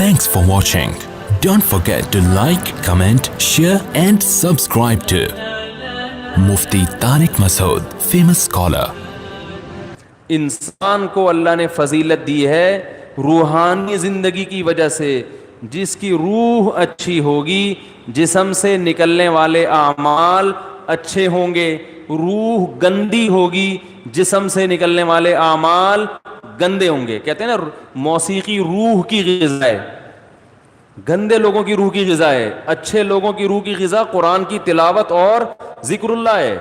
Thanks for watching. Don't forget to like, comment, share and subscribe to Mufti Tariq Masood, famous scholar. انسان کو اللہ نے فضیلت دی ہے روحانی زندگی کی وجہ سے. جس کی روح اچھی ہوگی جسم سے نکلنے والے اعمال اچھے ہوں گے. روح گندی ہوگی جسم سے نکلنے والے اعمال گندے ہوں گے. کہتے ہیں نا موسیقی روح کی غذا ہے. گندے لوگوں کی روح کی غذا ہے. اچھے لوگوں کی روح کی غذا قرآن کی تلاوت اور ذکر اللہ ہے.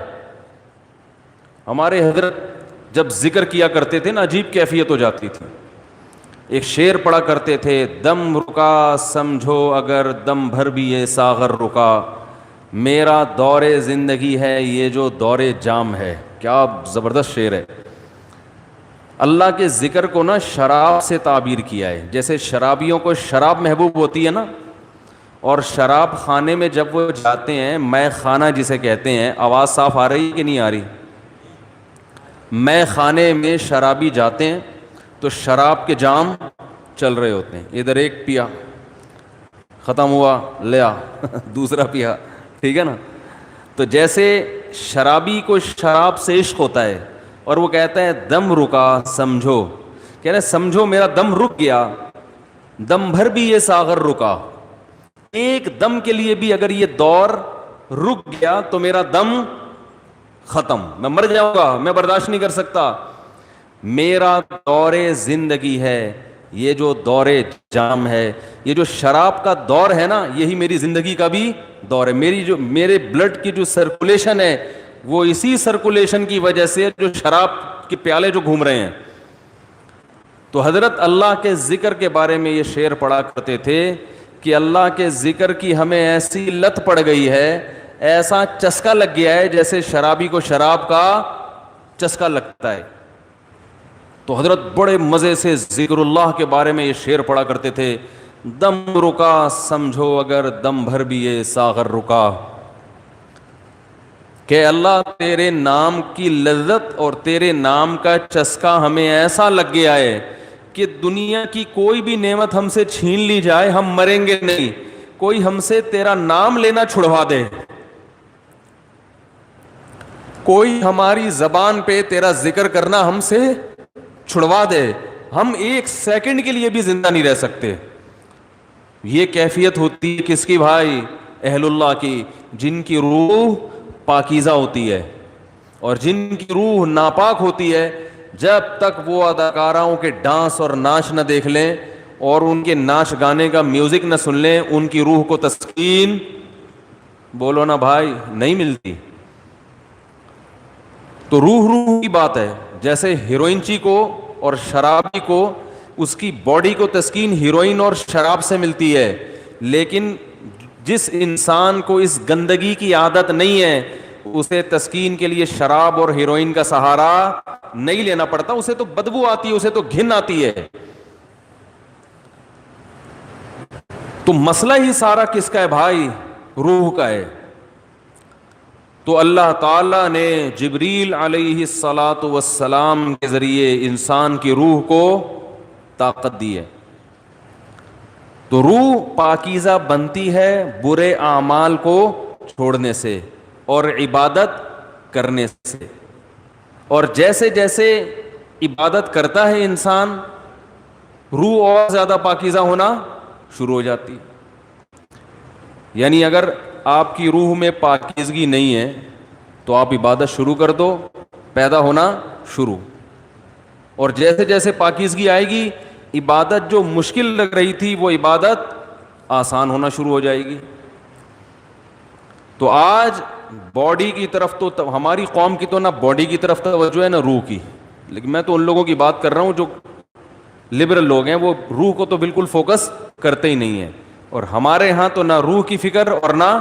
ہمارے حضرت جب ذکر کیا کرتے تھے نا عجیب کیفیت ہو جاتی تھی. ایک شعر پڑھا کرتے تھے, دم رکا سمجھو اگر دم بھر بھی یہ ساغر رکا, میرا دور زندگی ہے یہ جو دور جام ہے. کیا زبردست شعر ہے. اللہ کے ذکر کو نا شراب سے تعبیر کیا ہے. جیسے شرابیوں کو شراب محبوب ہوتی ہے نا, اور شراب خانے میں جب وہ جاتے ہیں, مے خانہ جسے کہتے ہیں, آواز صاف آ رہی ہے کہ نہیں آ رہی؟ مے خانے میں شرابی جاتے ہیں تو شراب کے جام چل رہے ہوتے ہیں. ادھر ایک پیا, ختم ہوا, لیا دوسرا پیا, ٹھیک ہے نا. تو جیسے شرابی کو شراب سے عشق ہوتا ہے اور وہ کہتا ہے دم رکا سمجھو, کہہ رہے سمجھو میرا دم رک گیا, دم بھر بھی یہ ساغر رکا, ایک دم کے لیے بھی اگر یہ دور رک گیا تو میرا دم ختم, میں مر جاؤں گا, میں برداشت نہیں کر سکتا. میرا دور زندگی ہے یہ جو دور جام ہے. یہ جو شراب کا دور ہے نا یہی میری زندگی کا بھی دور ہے. میرے بلڈ کی جو سرکولیشن ہے وہ اسی سرکولیشن کی وجہ سے جو شراب کے پیالے جو گھوم رہے ہیں. تو حضرت اللہ کے ذکر کے بارے میں یہ شعر پڑھا کرتے تھے کہ اللہ کے ذکر کی ہمیں ایسی لت پڑ گئی ہے, ایسا چسکا لگ گیا ہے جیسے شرابی کو شراب کا چسکا لگتا ہے. تو حضرت بڑے مزے سے ذکر اللہ کے بارے میں یہ شعر پڑھا کرتے تھے, دم رکا سمجھو اگر دم بھر بھی یہ ساغر رکا, کہ اللہ تیرے نام کی لذت اور تیرے نام کا چسکا ہمیں ایسا لگ گیا ہے کہ دنیا کی کوئی بھی نعمت ہم سے چھین لی جائے ہم مریں گے نہیں. کوئی ہم سے تیرا نام لینا چھڑوا دے, کوئی ہماری زبان پہ تیرا ذکر کرنا ہم سے چھڑوا دے, ہم ایک سیکنڈ کے لیے بھی زندہ نہیں رہ سکتے. یہ کیفیت ہوتی ہے کس کی بھائی؟ اہل اللہ کی, جن کی روح پاکیزہ ہوتی ہے. اور جن کی روح ناپاک ہوتی ہے, جب تک وہ اداکاراؤں کے ڈانس اور ناچ نہ دیکھ لیں اور ان کے ناچ گانے کا میوزک نہ سن لیں, ان کی روح کو تسکین بولو نا بھائی نہیں ملتی. تو روح کی بات ہے. جیسے ہیروئنچی کو اور شرابی کو اس کی باڈی کو تسکین ہیروئن اور شراب سے ملتی ہے, لیکن جس انسان کو اس گندگی کی عادت نہیں ہے اسے تسکین کے لیے شراب اور ہیروئن کا سہارا نہیں لینا پڑتا. اسے تو بدبو آتی ہے, اسے تو گھن آتی ہے. تو مسئلہ ہی سارا کس کا ہے بھائی؟ روح کا ہے. تو اللہ تعالیٰ نے جبریل علیہ الصلاۃ والسلام کے ذریعے انسان کی روح کو طاقت دی ہے. تو روح پاکیزہ بنتی ہے برے اعمال کو چھوڑنے سے اور عبادت کرنے سے. اور جیسے جیسے عبادت کرتا ہے انسان, روح اور زیادہ پاکیزہ ہونا شروع ہو جاتی. یعنی اگر آپ کی روح میں پاکیزگی نہیں ہے تو آپ عبادت شروع کر دو, پیدا ہونا شروع. اور جیسے جیسے پاکیزگی آئے گی عبادت جو مشکل لگ رہی تھی وہ عبادت آسان ہونا شروع ہو جائے گی. تو آج باڈی کی طرف تو ہماری قوم کی تو نہ باڈی کی طرف توجہ ہے نہ روح کی, لیکن میں تو ان لوگوں کی بات کر رہا ہوں جو لبرل لوگ ہیں, وہ روح کو تو بالکل فوکس کرتے ہی نہیں ہیں. اور ہمارے ہاں تو نہ روح کی فکر اور نہ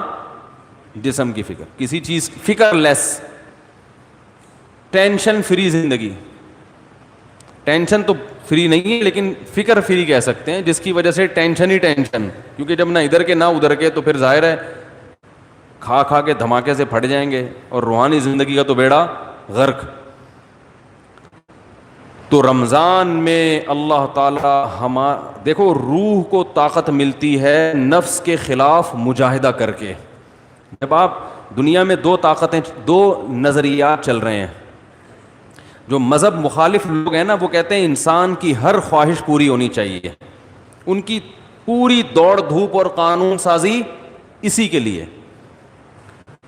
جسم کی فکر, کسی چیز کی فکر لیس, ٹینشن فری زندگی. ٹینشن تو فری نہیں ہے لیکن فکر فری کہہ سکتے ہیں, جس کی وجہ سے ٹینشن ہی ٹینشن, کیونکہ جب نہ ادھر کے نہ ادھر کے تو پھر ظاہر ہے کھا کھا کے دھماکے سے پھٹ جائیں گے اور روحانی زندگی کا تو بیڑا غرق. تو رمضان میں اللہ تعالی دیکھو روح کو طاقت ملتی ہے نفس کے خلاف مجاہدہ کر کے. جب آپ دنیا میں دو نظریات چل رہے ہیں. جو مذہب مخالف لوگ ہیں نا وہ کہتے ہیں انسان کی ہر خواہش پوری ہونی چاہیے. ان کی پوری دوڑ دھوپ اور قانون سازی اسی کے لیے.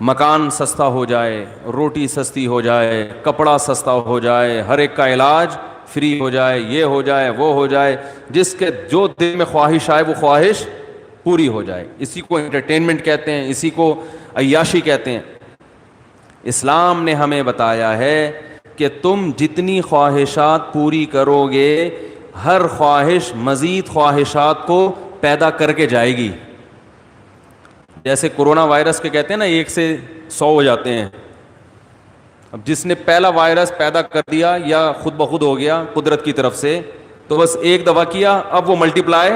مکان سستا ہو جائے, روٹی سستی ہو جائے, کپڑا سستا ہو جائے, ہر ایک کا علاج فری ہو جائے, یہ ہو جائے وہ ہو جائے, جس کے جو دل میں خواہش آئے وہ خواہش پوری ہو جائے. اسی کو انٹرٹینمنٹ کہتے ہیں, اسی کو عیاشی کہتے ہیں. اسلام نے ہمیں بتایا ہے کہ تم جتنی خواہشات پوری کرو گے ہر خواہش مزید خواہشات کو پیدا کر کے جائے گی. جیسے کورونا وائرس کے کہتے ہیں نا 1 سے 100 ہو جاتے ہیں. اب جس نے پہلا وائرس پیدا کر دیا یا خود بخود ہو گیا قدرت کی طرف سے, تو بس ایک دفعہ کیا, اب وہ ملٹیپلائی,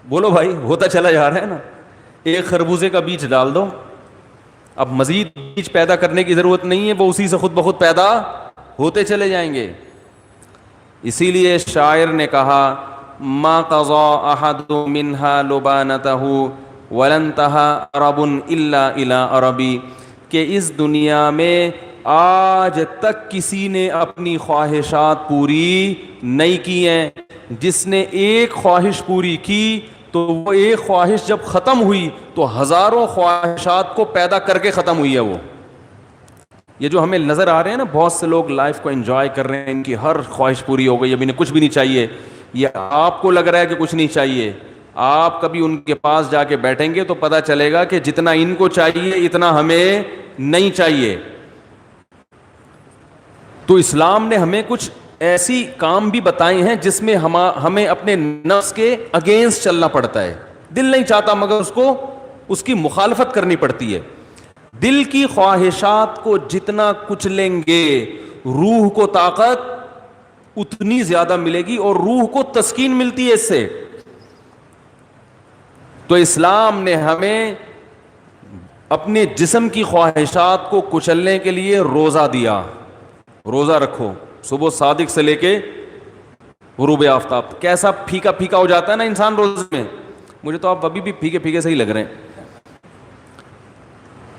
بولو بھائی, ہوتا چلا جا رہا ہے نا. ایک خربوزے کا بیج ڈال دو, اب مزید بیج پیدا کرنے کی ضرورت نہیں ہے, وہ اسی سے خود بخود پیدا ہوتے چلے جائیں گے. اسی لیے شاعر نے کہا ما قضا احد منها لبانته ولن انتهى عرب الا الى عربی, کہ اس دنیا میں آج تک کسی نے اپنی خواہشات پوری نہیں کی ہیں. جس نے ایک خواہش پوری کی تو وہ ایک خواہش جب ختم ہوئی تو ہزاروں خواہشات کو پیدا کر کے ختم ہوئی ہے. وہ یہ جو ہمیں نظر آ رہے ہیں نا, بہت سے لوگ لائف کو انجوائے کر رہے ہیں, ان کی ہر خواہش پوری ہو گئی, ابھی انہیں کچھ بھی نہیں چاہیے. یہ آپ کو لگ رہا ہے کہ کچھ نہیں چاہیے, آپ کبھی ان کے پاس جا کے بیٹھیں گے تو پتہ چلے گا کہ جتنا ان کو چاہیے اتنا ہمیں نہیں چاہیے. تو اسلام نے ہمیں کچھ ایسی کام بھی بتائے ہیں جس میں ہمیں اپنے نفس کے اگینسٹ چلنا پڑتا ہے. دل نہیں چاہتا مگر اس کی مخالفت کرنی پڑتی ہے. دل کی خواہشات کو جتنا کچلیں گے روح کو طاقت اتنی زیادہ ملے گی, اور روح کو تسکین ملتی ہے اس سے. تو اسلام نے ہمیں اپنے جسم کی خواہشات کو کچلنے کے لیے روزہ دیا. روزہ رکھو, صبح صادق سے لے کے غروب آفتاب. کیسا پھیکا پھیکا ہو جاتا ہے نا انسان روزے میں. مجھے تو آپ ابھی بھی پھیکے پھیکے سے ہی لگ رہے ہیں.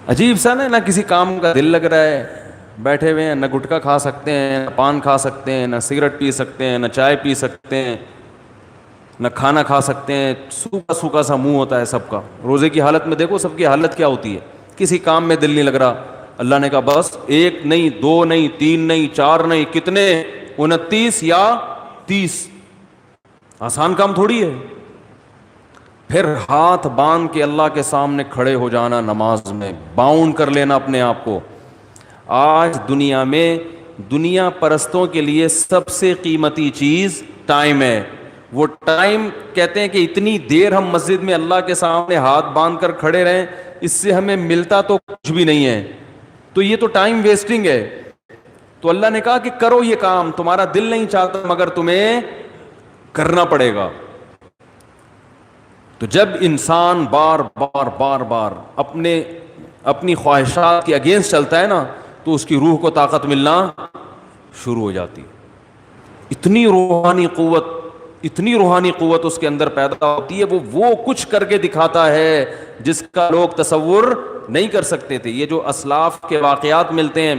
عجیب سا نا کسی کام کا دل لگ رہا ہے, بیٹھے ہوئے ہیں, نہ گٹکا کھا سکتے ہیں, نہ پان کھا سکتے ہیں, نہ سگریٹ پی سکتے ہیں, نہ چائے پی سکتے ہیں, نہ کھانا کھا سکتے ہیں. سوکھا سوکھا سا منہ ہوتا ہے سب کا. روزے کی حالت میں دیکھو سب کی حالت کیا ہوتی ہے. کسی کام میں دل نہیں لگ رہا. اللہ نے کہا بس 1 نہیں 2 نہیں 3 نہیں 4 نہیں, کتنے 29 یا 30. آسان کام تھوڑی ہے. پھر ہاتھ باندھ کے اللہ کے سامنے کھڑے ہو جانا, نماز میں باؤنڈ کر لینا اپنے آپ کو. آج دنیا میں دنیا پرستوں کے لیے سب سے قیمتی چیز ٹائم ہے. وہ ٹائم کہتے ہیں کہ اتنی دیر ہم مسجد میں اللہ کے سامنے ہاتھ باندھ کر کھڑے رہیں, اس سے ہمیں ملتا تو کچھ بھی نہیں ہے. تو یہ تو ٹائم ویسٹنگ ہے. تو اللہ نے کہا کہ کرو یہ کام, تمہارا دل نہیں چاہتا مگر تمہیں کرنا پڑے گا. تو جب انسان بار بار بار بار اپنی خواہشات کے اگینسٹ چلتا ہے نا تو اس کی روح کو طاقت ملنا شروع ہو جاتی. اتنی روحانی قوت اس کے اندر پیدا ہوتی ہے, وہ کچھ کر کے دکھاتا ہے جس کا لوگ تصور نہیں کر سکتے تھے. یہ جو اسلاف کے واقعات ملتے ہیں,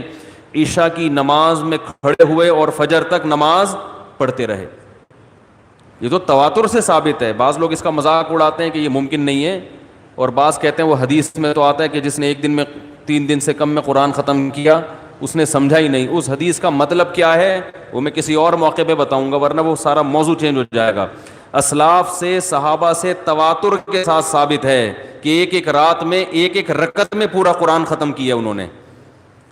عشاء کی نماز میں کھڑے ہوئے اور فجر تک نماز پڑھتے رہے, یہ تو تواتر سے ثابت ہے. بعض لوگ اس کا مذاق اڑاتے ہیں کہ یہ ممکن نہیں ہے, اور بعض کہتے ہیں وہ حدیث میں تو آتا ہے کہ جس نے 1 دن میں 3 دن سے کم میں قرآن ختم کیا اس نے سمجھا ہی نہیں. اس حدیث کا مطلب کیا ہے وہ میں کسی اور موقع پہ بتاؤں گا, ورنہ وہ سارا موضوع چینج ہو جائے گا. اسلاف سے صحابہ سے تواتر کے ساتھ ثابت ہے کہ ایک رات میں ایک رکعت میں پورا قرآن ختم کیا انہوں نے.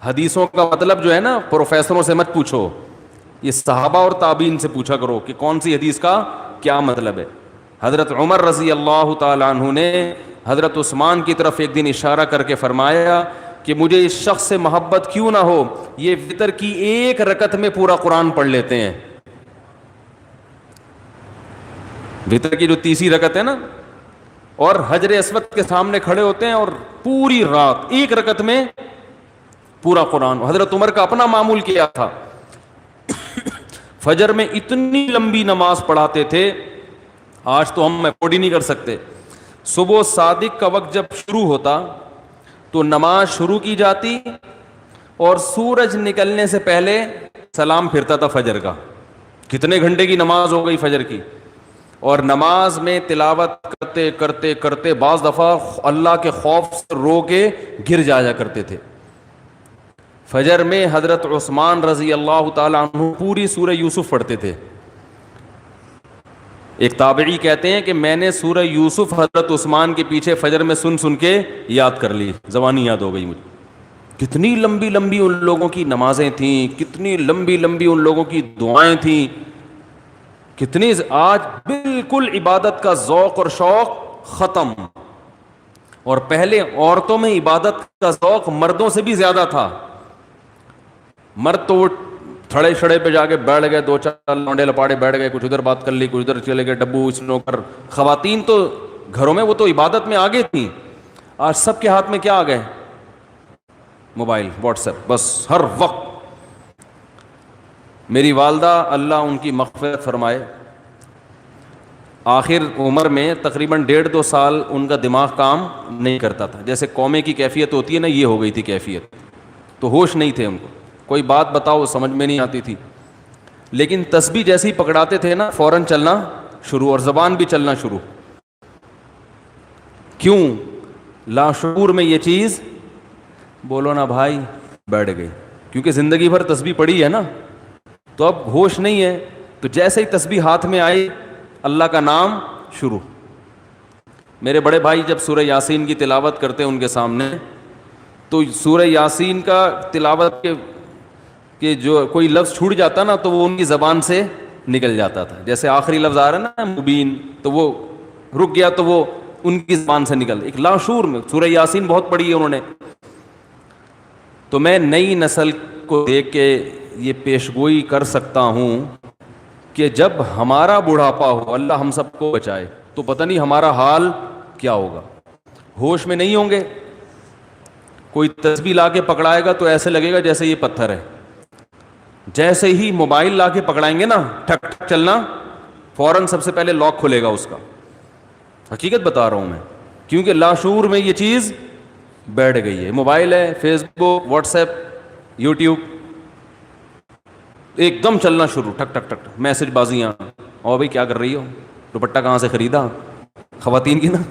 حدیثوں کا مطلب جو ہے نا پروفیسروں سے مت پوچھو, یہ صحابہ اور تابعین سے پوچھا کرو کہ کون سی حدیث کا کیا مطلب ہے. حضرت عمر رضی اللہ تعالیٰ عنہ نے حضرت عثمان کی طرف ایک دن اشارہ کر کے فرمایا کہ مجھے اس شخص سے محبت کیوں نہ ہو, یہ وتر کی 1 رکعت میں پورا قرآن پڑھ لیتے ہیں. وتر کی جو 30 رکعت ہے نا, اور حجر اسود کے سامنے کھڑے ہوتے ہیں اور پوری رات 1 رکعت میں پورا قرآن. حضرت عمر کا اپنا معمول کیا تھا فجر میں اتنی لمبی نماز پڑھاتے تھے، آج تو ہم افورڈ ہی نہیں کر سکتے. صبح صادق کا وقت جب شروع ہوتا تو نماز شروع کی جاتی اور سورج نکلنے سے پہلے سلام پھرتا تھا فجر کا. کتنے گھنٹے کی نماز ہو گئی فجر کی. اور نماز میں تلاوت کرتے کرتے کرتے بعض دفعہ اللہ کے خوف سے رو کے گر جایا کرتے تھے. فجر میں حضرت عثمان رضی اللہ تعالی عنہ پوری سورہ یوسف پڑھتے تھے. ایک تابعی کہتے ہیں کہ میں نے سورہ یوسف حضرت عثمان کے پیچھے فجر میں سن سن کے یاد کر لی، زبانی یاد ہو گئی مجھے. کتنی لمبی لمبی ان لوگوں کی نمازیں تھیں، کتنی لمبی لمبی ان لوگوں کی دعائیں تھیں، کتنی. آج بالکل عبادت کا ذوق اور شوق ختم. اور پہلے عورتوں میں عبادت کا ذوق مردوں سے بھی زیادہ تھا. مرد تو وہ تھڑے چھڑے پہ جا کے بیٹھ گئے، دو چار لونڈے لپاڑے بیٹھ گئے، کچھ ادھر بات کر لی، کچھ ادھر چلے گئے، ڈبو اسنوکر. خواتین تو گھروں میں وہ تو عبادت میں آگے تھیں. آج سب کے ہاتھ میں کیا آ گئے؟ موبائل، واٹس ایپ، بس ہر وقت. میری والدہ اللہ ان کی مغفرت فرمائے، آخر عمر میں تقریباً 1.5-2 سال ان کا دماغ کام نہیں کرتا تھا. جیسے قومے کی کیفیت ہوتی ہے نا، یہ ہو گئی تھی کیفیت. تو ہوش نہیں تھے ان کو، کوئی بات بتاؤ سمجھ میں نہیں آتی تھی. لیکن تسبیح جیسے ہی پکڑاتے تھے نا، فوراً چلنا شروع، اور زبان بھی چلنا شروع. کیوں؟ لاشعور میں یہ چیز، بولو نا بھائی، بیٹھ گئی. کیونکہ زندگی بھر تسبیح پڑھی ہے نا، تو اب ہوش نہیں ہے. تو جیسے ہی تسبیح ہاتھ میں آئی، اللہ کا نام شروع. میرے بڑے بھائی جب سورہ یاسین کی تلاوت کرتے ان کے سامنے، تو سورہ یاسین کا تلاوت کے جو کوئی لفظ چھوٹ جاتا نا، تو وہ ان کی زبان سے نکل جاتا تھا. جیسے آخری لفظ آ رہا ہے نا مبین، تو وہ رک گیا تو وہ ان کی زبان سے نکل. ایک لاشعور میں سورہ یاسین بہت پڑھی ہے انہوں نے. تو میں نئی نسل کو دیکھ کے یہ پیشگوئی کر سکتا ہوں کہ جب ہمارا بڑھاپا ہو، اللہ ہم سب کو بچائے، تو پتہ نہیں ہمارا حال کیا ہوگا. ہوش میں نہیں ہوں گے. کوئی تسبیح لا کے پکڑائے گا تو ایسے لگے گا جیسے یہ پتھر ہے. جیسے ہی موبائل لا کے پکڑائیں گے نا، ٹھک ٹھک چلنا، فوراً سب سے پہلے لاک کھلے گا اس کا. حقیقت بتا رہا ہوں میں، کیونکہ لاشعور میں یہ چیز بیٹھ گئی ہے. موبائل ہے، فیس بک، واٹس ایپ، یوٹیوب، ایک دم چلنا شروع، ٹھک ٹھک ٹھک، میسج بازیاں. اور بھائی کیا کر رہی ہو؟ دوپٹہ کہاں سے خریدا؟ خواتین کی نا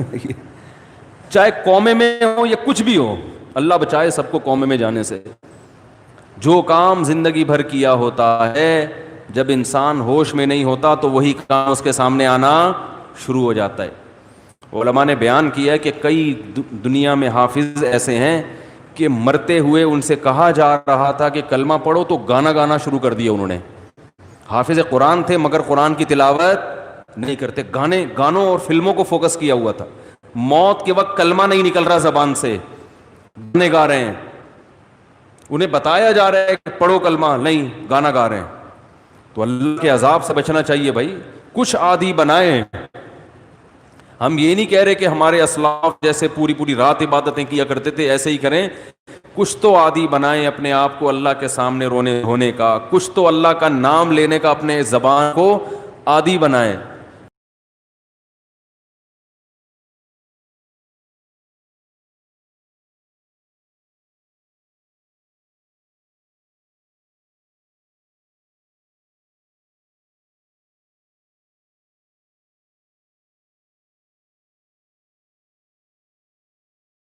چاہے قومے میں ہو یا کچھ بھی ہو، اللہ بچائے سب کو قومے میں جانے سے. جو کام زندگی بھر کیا ہوتا ہے، جب انسان ہوش میں نہیں ہوتا تو وہی کام اس کے سامنے آنا شروع ہو جاتا ہے. علماء نے بیان کیا ہے کہ کئی دنیا میں حافظ ایسے ہیں کہ مرتے ہوئے ان سے کہا جا رہا تھا کہ کلمہ پڑھو تو گانا شروع کر دیا انہوں نے. حافظ قرآن تھے مگر قرآن کی تلاوت نہیں کرتے، گانوں اور فلموں کو فوکس کیا ہوا تھا. موت کے وقت کلمہ نہیں نکل رہا زبان سے، گانے گا رہے ہیں. انہیں بتایا جا رہا ہے کہ پڑھو کلمہ، نہیں، گانا گا رہے ہیں. تو اللہ کے عذاب سے بچنا چاہیے بھائی. کچھ عادی بنائیں. ہم یہ نہیں کہہ رہے کہ ہمارے اسلاف جیسے پوری رات عبادتیں کیا کرتے تھے ایسے ہی کریں. کچھ تو عادی بنائیں اپنے آپ کو اللہ کے سامنے رونے دھونے کا، کچھ تو اللہ کا نام لینے کا اپنے زبان کو عادی بنائیں.